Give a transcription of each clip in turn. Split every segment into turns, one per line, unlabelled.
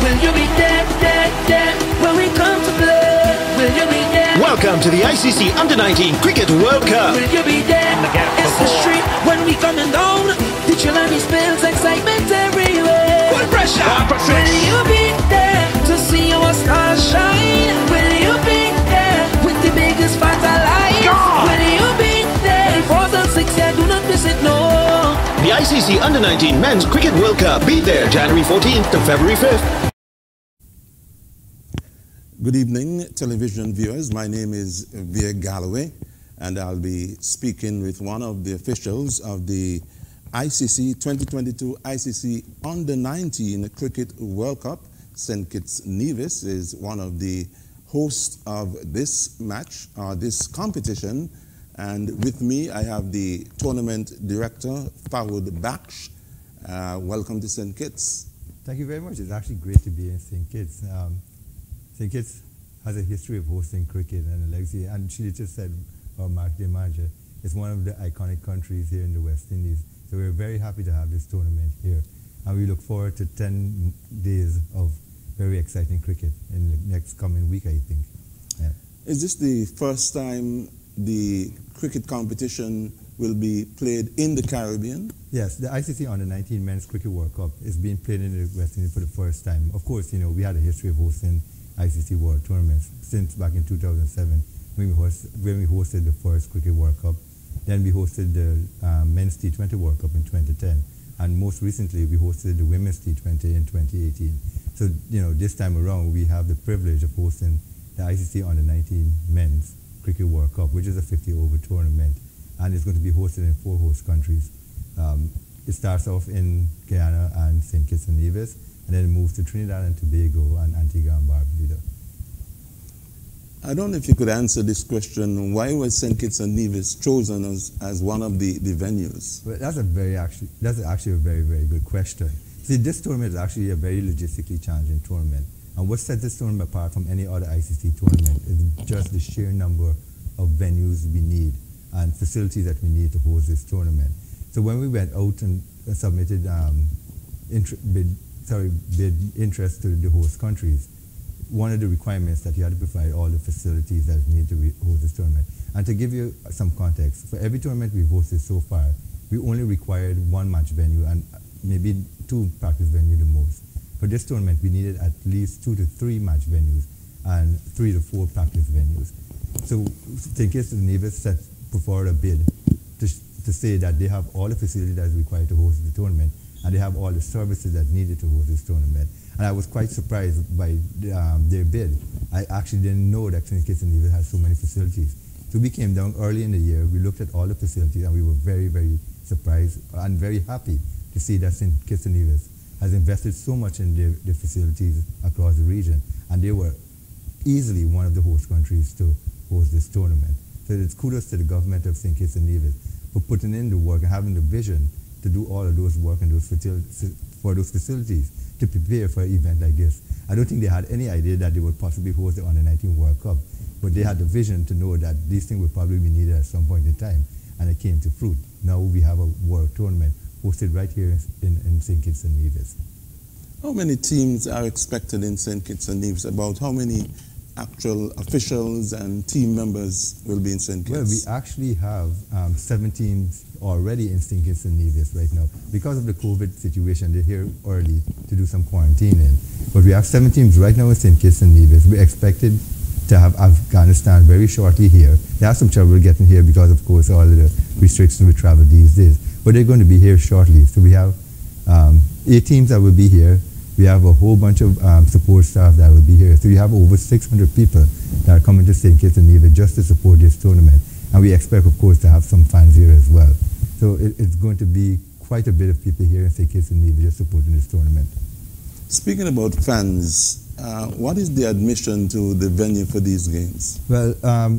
Will you be there, there, there when we come to play? Will you be there?
Welcome to the ICC Under-19 Cricket World Cup.
Will you be there? It's the street when we coming down. The Chilani spills excitement everywhere.
Full pressure.
Will you be there to see our stars shine? Will you be there with the biggest spotlight? Will you be there? 4,006, yeah, do not miss it, no.
The ICC Under-19 Men's Cricket World Cup. Be there January 14th to February 5th.
Good evening, television viewers. My name is Veer Galloway, and I'll be speaking with one of the officials of the ICC 2022 ICC Under-19 Cricket World Cup. St Kitts and Nevis is one of the hosts of this match, this competition. And with me, I have the tournament director, Fawwaz Baksh. Welcome to St Kitts.
Thank you very much. It's actually great to be in St Kitts. St Kitts has a history of hosting cricket and a legacy. And she just said, our marketing manager, it's one of the iconic countries here in the West Indies. So we're very happy to have this tournament here. And we look forward to 10 days of very exciting cricket in the next coming week, I think. Yeah.
Is this the first time the cricket competition will be played in the Caribbean?
Yes, the ICC Under-19 Men's Cricket World Cup is being played in the West Indies for the first time. Of course, you know, we had a history of hosting ICC World Tournaments since back in 2007 when we hosted the first Cricket World Cup. Then we hosted the Men's T20 World Cup in 2010. And most recently, we hosted the Women's T20 in 2018. So, you know, this time around, we have the privilege of hosting the ICC Under-19 Men's Cricket World Cup, which is a 50-over tournament. And it's going to be hosted in 4 host countries. It starts off in Guyana and St Kitts and Nevis, and then it moves to Trinidad and Tobago and Antigua and Barbuda.
I don't know if you could answer this question. Why was St Kitts and Nevis chosen as one of the venues?
Well, that's actually a very, very good question. See, this tournament is actually a very logistically challenging tournament. And what sets this tournament apart from any other ICC tournament is just the sheer number of venues we need and facilities that we need to host this tournament. So when we went out and submitted bid interest to the host countries, one of the requirements that you had to provide all the facilities that need to host this tournament. And to give you some context, for every tournament we've hosted so far, we only required 1 match venue and maybe 2 practice venues the most. For this tournament, we needed at least 2 to 3 match venues and 3 to 4 practice venues. So St Kitts and Nevis put forward a bid to say that they have all the facilities that is required to host the tournament, and they have all the services that needed to host this tournament. And I was quite surprised by their bid. I actually didn't know that St Kitts and Nevis had so many facilities. So we came down early in the year, we looked at all the facilities, and we were very, very surprised and very happy to see that St Kitts and Nevis has invested so much in their facilities across the region, and they were easily one of the host countries to host this tournament. So it's kudos to the government of St Kitts and Nevis for putting in the work and having the vision to do all of those work and those facilities to prepare for an event like this. I don't think they had any idea that they would possibly host the Under-19 World Cup, but they had the vision to know that these things would probably be needed at some point in time, and it came to fruit. Now we have a world tournament hosted right here in St Kitts and Nevis.
How many teams are expected in St Kitts and Nevis? About how many actual officials and team members will be in St Kitts?
Well, we actually have 7 teams already in St Kitts and Nevis right now. Because of the COVID situation, they're here early to do some quarantining. But we have 7 teams right now in St Kitts and Nevis. We're expected to have Afghanistan very shortly here. They have some trouble getting here because, of course, all of the restrictions with travel these days. But they're going to be here shortly. So we have 8 teams that will be here. We have a whole bunch of support staff that will be here. So we have over 600 people that are coming to St Kitts and Nevis just to support this tournament. And we expect, of course, to have some fans here as well. So it's going to be quite a bit of people here in St Kitts and Nevis just supporting this tournament.
Speaking about fans, what is the admission to the venue for these games?
Well,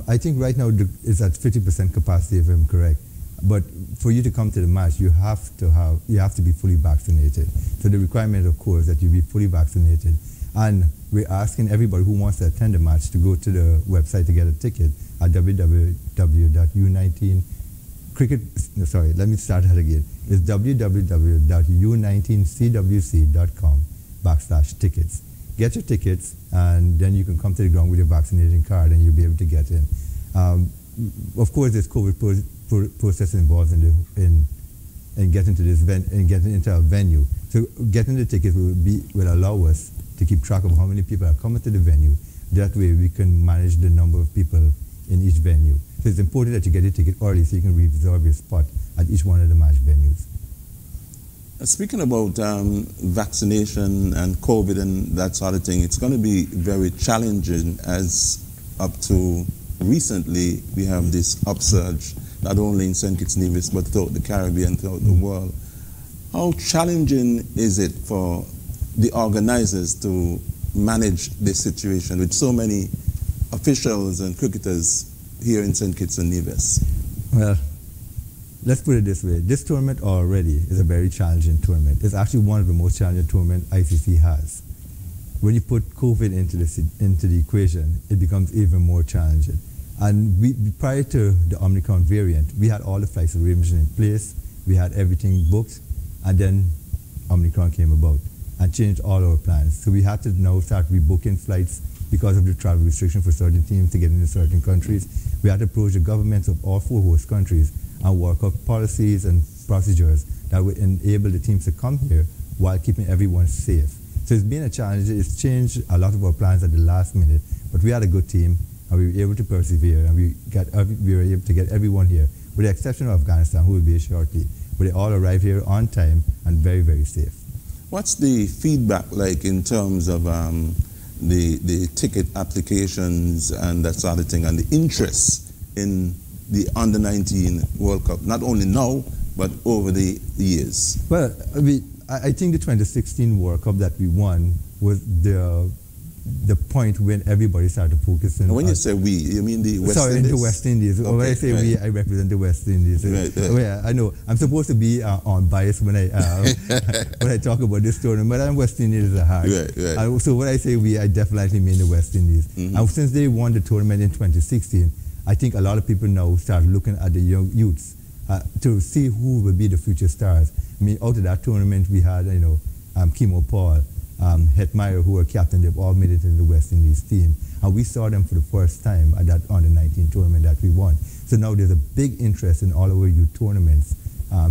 I think right now it's at 50% capacity, if I'm correct. But for you to come to the match, you have to be fully vaccinated. So the requirement, of course, that you be fully vaccinated. And we're asking everybody who wants to attend the match to go to the website to get a ticket at www.u19 cricket. No, sorry, let me start that again. It's www.u19cwc.com/tickets. get your tickets, and then you can come to the ground with your vaccination card, and you'll be able to get in. Of course, there's COVID process involved in getting to this getting into a venue. So getting the tickets will allow us to keep track of how many people are coming to the venue. That way, we can manage the number of people in each venue. So it's important that you get your ticket early so you can reserve your spot at each one of the match venues.
Speaking about vaccination and COVID and that sort of thing, it's going to be very challenging, as up to recently we have this upsurge, not only in St Kitts and Nevis but throughout the Caribbean, throughout the world. How challenging is it for the organizers to manage this situation with so many officials and cricketers here in St Kitts and Nevis?
Well, let's put it this way. This tournament already is a very challenging tournament. It's actually one of the most challenging tournaments ICC has. When you put COVID into the equation, it becomes even more challenging. And prior to the Omicron variant, we had all the flights arrangements in place, we had everything booked, and then Omicron came about and changed all our plans. So we had to now start rebooking flights because of the travel restriction for certain teams to get into certain countries. We had to approach the governments of all 4 host countries and work out policies and procedures that would enable the teams to come here while keeping everyone safe. So it's been a challenge. It's changed a lot of our plans at the last minute, but we had a good team and we were able to persevere, and we were able to get everyone here, with the exception of Afghanistan, who will be here shortly. But they all arrived here on time and very, very safe.
What's the feedback like in terms of the ticket applications and that sort of thing, and the interest in the Under-19 World Cup, not only now, but over the years?
Well, I think the 2016 World Cup that we won was the point when everybody started focusing.
When you say we, you mean the West Indies?
Sorry, the West Indies. Okay, when I say we, I represent the West Indies.
Right.
Yeah, I know. I'm supposed to be unbiased when I when I talk about this tournament, but I'm West Indies at heart.
Right.
So when I say we, I definitely mean the West Indies.
Mm-hmm.
And since they won the tournament in 2016, I think a lot of people now start looking at the young youths to see who will be the future stars. I mean, out of that tournament, we had, Kimo Paul, Hetmeyer, who were captain. They've all made it in the West Indies team. And we saw them for the first time at that Under-19 tournament that we won. So now there's a big interest in all our youth tournaments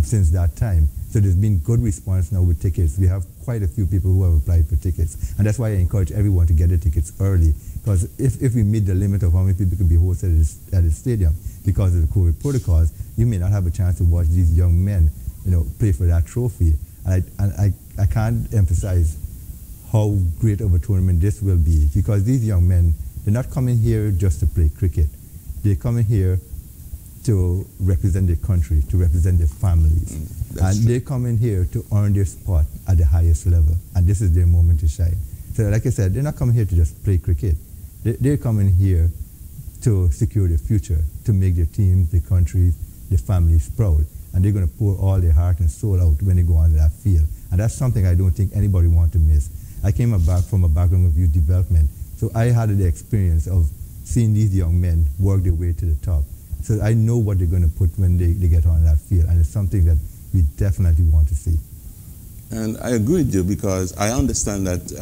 since that time. So there's been good response now with tickets. We have quite a few people who have applied for tickets. And that's why I encourage everyone to get their tickets early. Because if we meet the limit of how many people can be hosted at the stadium because of the COVID protocols, you may not have a chance to watch these young men, play for that trophy. And I can't emphasize how great of a tournament this will be, because these young men, they're not coming here just to play cricket. They're coming here to represent their country, to represent their families. And they're coming here to earn their spot at the highest level. And this is their moment to shine. So like I said, they're not coming here to just play cricket. They're coming here to secure their future, to make their teams, their countries, their families proud. And they're going to pour all their heart and soul out when they go onto that field. And that's something I don't think anybody wants to miss. I came back from a background of youth development, so I had the experience of seeing these young men work their way to the top. So I know what they're going to put when they get on that field, and it's something that we definitely want to see.
And I agree with you, because I understand that,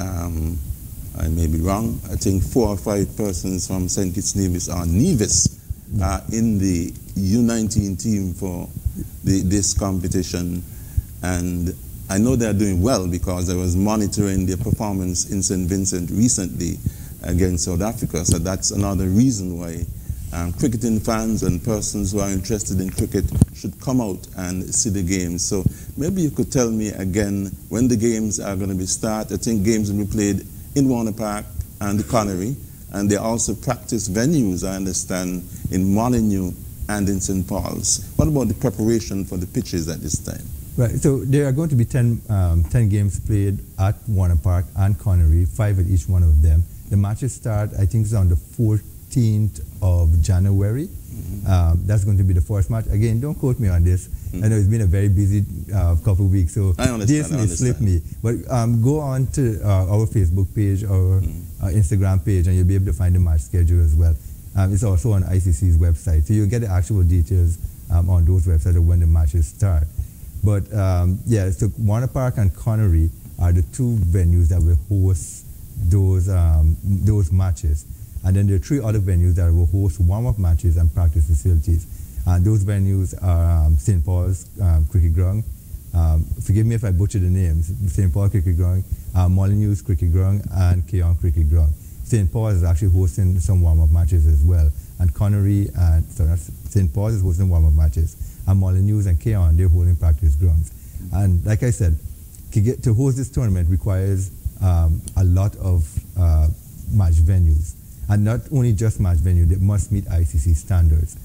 I may be wrong, I think 4 or 5 persons from St Kitts and Nevis are in the U19 team for this competition. And I know they're doing well, because I was monitoring their performance in St. Vincent recently against South Africa. So that's another reason why cricketing fans and persons who are interested in cricket should come out and see the games. So maybe you could tell me again when the games are going to be start. I think games will be played in Warner Park and the Connery, and they also practice venues, I understand, in Molyneux and in St. Paul's. What about the preparation for the pitches at this time?
Right, so there are going to be 10 games played at Warner Park and Connery, 5 at each one of them. The matches start, I think it's on the 14th of January. That's going to be the first match. Again, don't quote me on this. I know it's been a very busy couple of weeks, so this may slip me. But go on to our Facebook page or Instagram page, and you'll be able to find the match schedule as well. It's also on ICC's website, so you'll get the actual details on those websites of when the matches start. But so Warner Park and Connery are the 2 venues that will host those matches. And then there are 3 other venues that will host warm-up matches and practice facilities. And those venues are St. Paul's Cricket Ground. Forgive me if I butcher the names. St. Paul Cricket Ground, Molyneux Cricket Ground, and Keon Cricket Ground. St. Paul is actually hosting some warm-up matches as well. And Connery and St. Paul is hosting warm-up matches. And Molyneux and Keon, they're holding practice grounds. And like I said, to host this tournament requires a lot of match venues. And not only just match venue, they must meet ICC standards.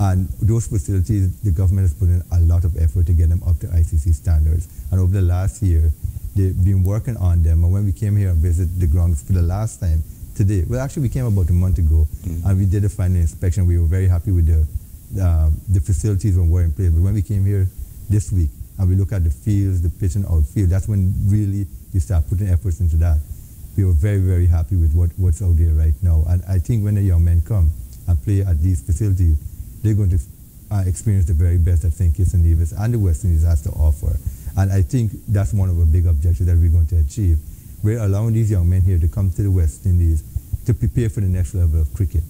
And those facilities, the government has put in a lot of effort to get them up to ICC standards. And over the last year, they've been working on them. And when we came here and visited the grounds for the last time, today, well, actually we came about a month ago, and we did a final inspection. We were very happy with the facilities when we were in place. But when we came here this week, and we look at the fields, the pitch and outfield, that's when really you start putting efforts into that. We were very, very happy with what's out there right now. And I think when the young men come and play at these facilities, they're going to experience the very best that St Kitts and Nevis and the West Indies has to offer. And I think that's one of the big objectives that we're going to achieve. We're allowing these young men here to come to the West Indies to prepare for the next level of cricket.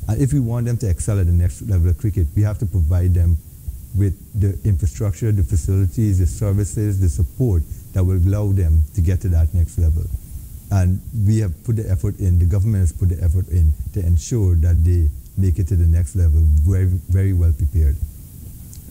And if we want them to excel at the next level of cricket, we have to provide them with the infrastructure, the facilities, the services, the support that will allow them to get to that next level. And we have put the effort in, the government has put the effort in to ensure that they make it to the next level very, very well prepared.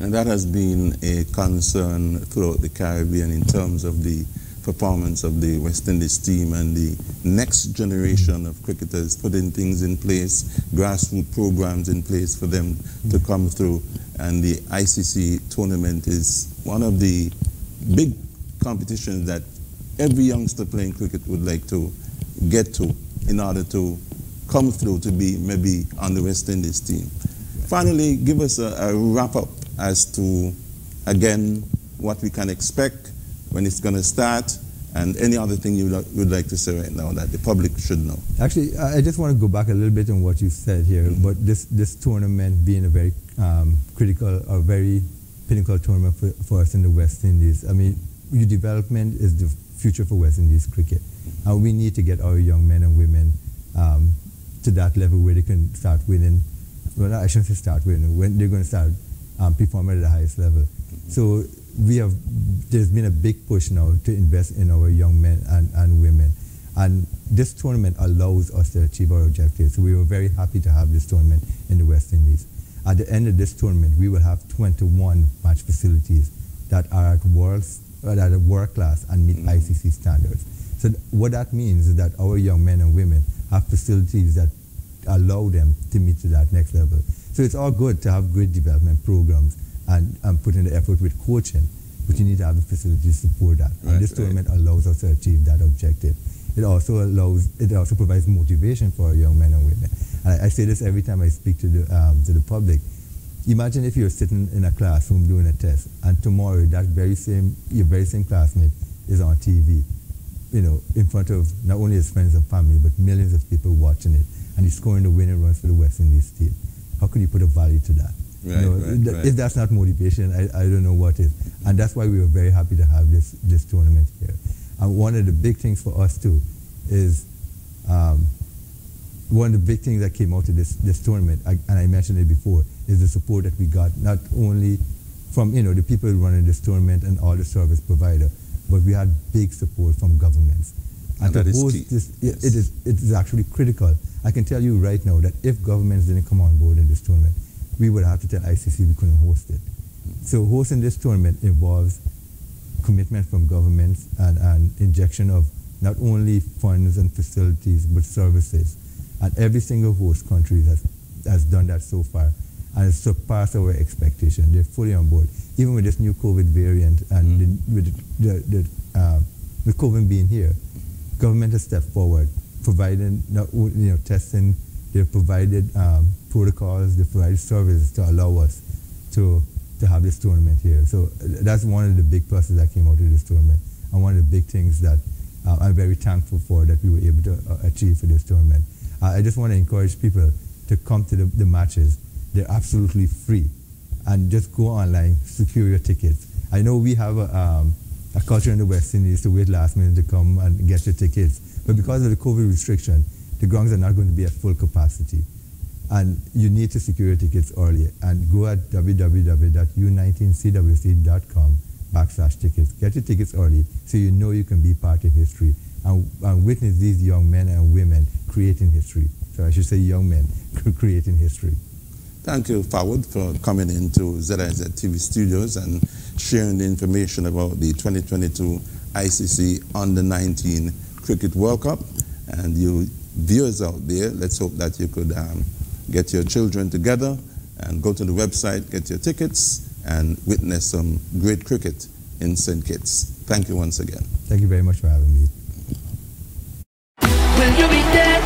And that has been a concern throughout the Caribbean in terms of the performance of the West Indies team and the next generation of cricketers, putting things in place, grassroots programs in place for them to come through. And the ICC tournament is one of the big competitions that every youngster playing cricket would like to get to in order to come through to be maybe on the West Indies team. Finally, give us a wrap-up as to, again, what we can expect, when it's going to start, and any other thing you would like to say right now that the public should know.
Actually, I just want to go back a little bit on what you said here, but this tournament being a very critical, or very pinnacle tournament for us in the West Indies. I mean, youth development is the future for West Indies cricket. And we need to get our young men and women to that level where they can start winning. Well, I shouldn't say start winning, when they're going to start performing at the highest level. So there's been a big push now to invest in our young men and women. And this tournament allows us to achieve our objectives. So we were very happy to have this tournament in the West Indies. At the end of this tournament, we will have 21 match facilities that are at world class and meet ICC standards. So what that means is that our young men and women have facilities that allow them to meet to that next level. So it's all good to have great development programs and put in the effort with coaching, but you need to have the facilities to support that. Right, and this tournament allows us to achieve that objective. It also provides motivation for our young men and women. And I say this every time I speak to the public. Imagine if you're sitting in a classroom doing a test, and tomorrow your very same classmate is on TV, in front of not only his friends and family, but millions of people watching it, and he's scoring the winning runs for the West Indies team. How can you put a value to that? Right. If that's not motivation, I don't know what is. And that's why we were very happy to have this tournament here. And one of the big things for us too is one of the big things that came out of this tournament, and I mentioned it before, is the support that we got, not only from the people running this tournament and all the service provider, but we had big support from governments.
And that is key.
It is actually critical. I can tell you right now that if governments didn't come on board in this tournament, we would have to tell ICC we couldn't host it. So hosting this tournament involves commitment from governments and injection of not only funds and facilities, but services. And every single host country has done that so far, and it's surpassed our expectation. They're fully on board. Even with this new COVID variant and with COVID being here, government has stepped forward, providing testing. They've provided protocols, they've provided services to allow us to have this tournament here. So that's one of the big pluses that came out of this tournament, and one of the big things that I'm very thankful for that we were able to achieve for this tournament. I just want to encourage people to come to the matches. They're absolutely free, and just go online, secure your tickets. I know we have a culture in the West Indies to wait last minute to come and get your tickets. But because of the COVID restriction, the grounds are not going to be at full capacity. And you need to secure your tickets early. And go at www.u19cwc.com/tickets. Get your tickets early so you know you can be part of history and witness these young men and women creating history. So I should say young men creating history.
Thank you, Fawwaz, for coming into ZIZ TV studios and sharing the information about the 2022 ICC Under-19 Cricket World Cup. And you viewers out there, let's hope that you could get your children together and go to the website, get your tickets, and witness some great cricket in St. Kitts. Thank you once again.
Thank you very much for having me.
Will you be there,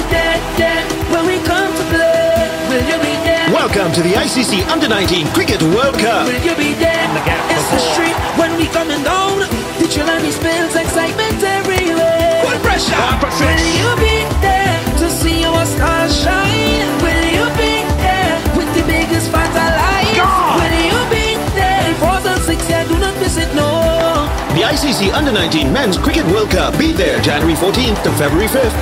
when we come to play? Will you be there?
Welcome to the ICC Under-19 Cricket World Cup.
Will you be there? It's the street when we coming down. The children spills excitement everywhere.
Full pressure.
Will you be there to see our stars shine? Will you be there with the biggest fans alive? Will you be there? 2006, yeah, do not miss it, no.
The ICC Under-19 Men's Cricket World Cup. Be there January 14th to February 5th.